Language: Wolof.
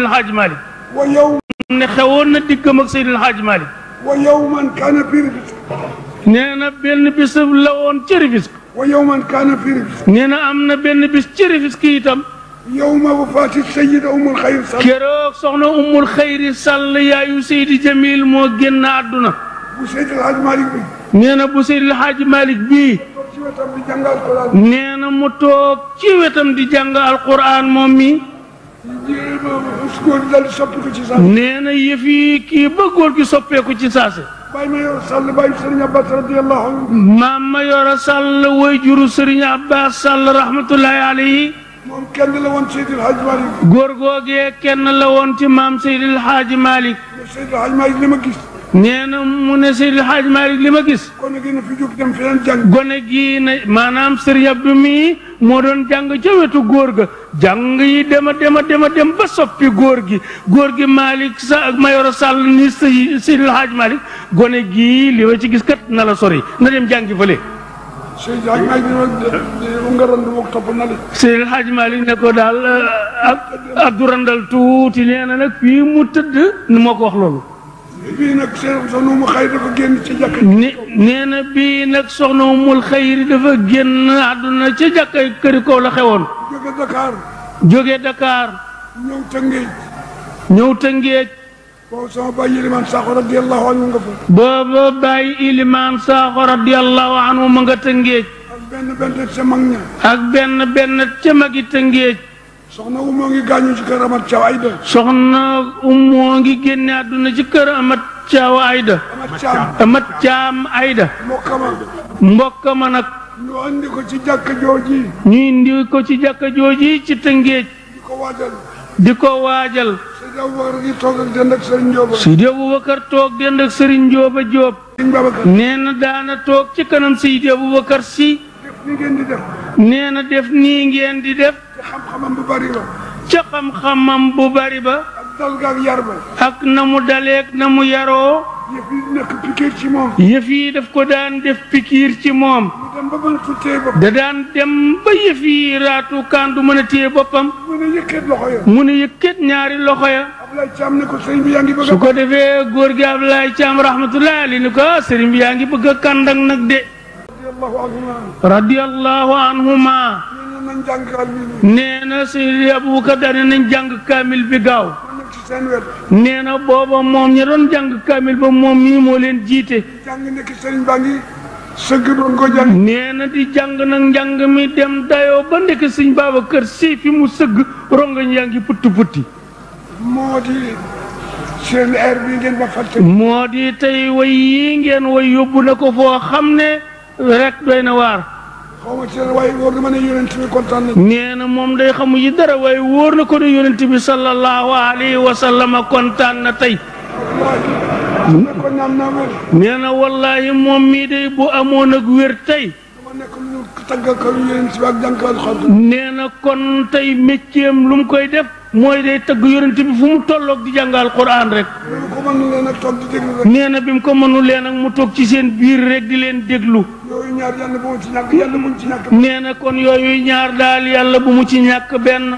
Seydil Hadj Malick wa yow ne xewoon na diggam ak Seydil Hadj Malick wa yawman kaana fi Rufisque nee na benn bis la woon ci Rufisque wa yawman kaana fi Rufisque nee na am na benn bis ci Rufisque itam yawma wafaati sayyida Ummul Xayr Sall keroog soxna Ummul Xayri Sall yaayu Seydi Jamil moo génn àdduna bu Seydil Hadj Malick bi nee na bu Seydil Hadj Malick bii toog ci wetam di jàngal Alquran nee na mu toog ci wetam di jàng alquran moom mi góor gi daal di soppi ko ci saase nee na yëf yi kii ba góor gi soppeeku ci saase bàyyi ma yor Sall bàyyi Sëriñ Abbas radiyallahu anhu maam ma yoro Sall way juru Sëriñ Abbas Sall rahmatullahi alayhi moom kenn la woon Seydil Hadj Malick góor googee kenn la woon ci maam Seydil Hadj Malick Seydil Hadj Malick li ma gis nee na mu ne Seydil Hadj Malick li ma gis kon nag na fi jóg dem feneen jàng gone gii na maanaam Sëriñ Abdou mii moo doon jàng ca wetu góor ga jàng yi dema ba soppi góor gi Malick sa ak Mayoro Sall ni Seydil Hadj Malick gone gii li ma ci gis kat na la sori na dem jàngi fële Seydil Hadj Malick nga randu mook topp na li Seydil Hadj Malick ne ko daal Abdou randal tuuti nee na nag fii mu tëdd moo ko wax loolu bii nag soxna Ummul Xayri dafa génn ci jàkka nee na bii nag soxna Ummul Xayri dafa génn àdduna ca jàkka këri kaw la xewoon jóge Dakar ñëw Tëngéej boobu sama baay Ilimaan Sakho radiyallahu anhu nga fa booba baay Ilimaan Sakho radiyallahu anhu ma nga Tëngéej ak benn ca magi Tëngéej soxna Umoo ngi gaañu ci kër Amat Thiaw Ayda soxna Umoo ngi génne àdduna ci kër Amat Thiaw Ayda Amat Thiam Ayda mbokka ma nag ñu andi ko ci jàkka jooji ñu indi ko ci jàkka jooji ci Tëngéej di ko waajal Seydi Aboubacar toog dend ak Serigne Ndioba Diop nee na daana toog ci kanam Seydi Aboubacar si nee na def nii ngeen di def xam-xamam bu bari ba ca xam-xamam bu bari ba ak dal ga ak yar ba ak na mu daleeg na mu yaroo yëf yi nekk pikiir ci moom yëf yi daf ko daan def pikiir ci moom da daan dem ba yëf yi raatu kaan du mën a téye boppam mu ne yëkkat ñaari loxo ya su ko defee góor gi Ablaye Thiam rahmatullahi alayhi ni ko sëriñ bi yaa ngi bëgg a kàndang nag de radiyallahu anhuma nee na Seydi Aboubacar daane nañ jàng kaamil bi gaaw nee na booba moom ña doon jàng kaamil ba moom mii moo leen jiite nee na di jàng nag njàng mi dem dayoo ba ndekk sëñ Babacar Si fi mu sëgg rongañ yaa ngi putti putti moo di seen air bi ngeen ba fàtte moo di tey way yi ngeen way yóbbu na ko foo xam ne rek doy na waar waaye wóor na ma ne yonent bi kontaan na nee na moom day xamu yi dara waaye wóor na ko ne yonent bi sallallahu alayhi wa sallam kontaan na tey nee na wallahi moom mii day bu amoon ak wér tey nee na kon tey métiem lu mu koy def mooy day tëgg yonent bi fu mu tolloog di jàngal Qur'an rek nee na bi mu ko mënulee nag mu toog ci seen biir rek di leen déglu nee na kon yooyu ñaar daal yàlla bu mu ci ñàkk benn